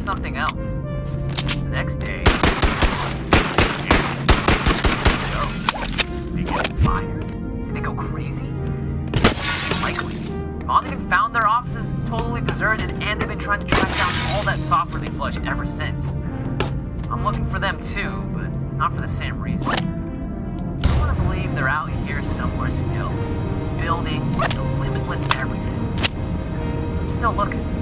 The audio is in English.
something else. The next day... Did they get fired? Did they go crazy? Likely. Monaghan found their offices totally deserted, and they've been trying to track down all that software they flushed ever since. I'm looking for them too, but not for the same reason. I want to believe they're out here somewhere still, building the limitless everything. I'm still looking.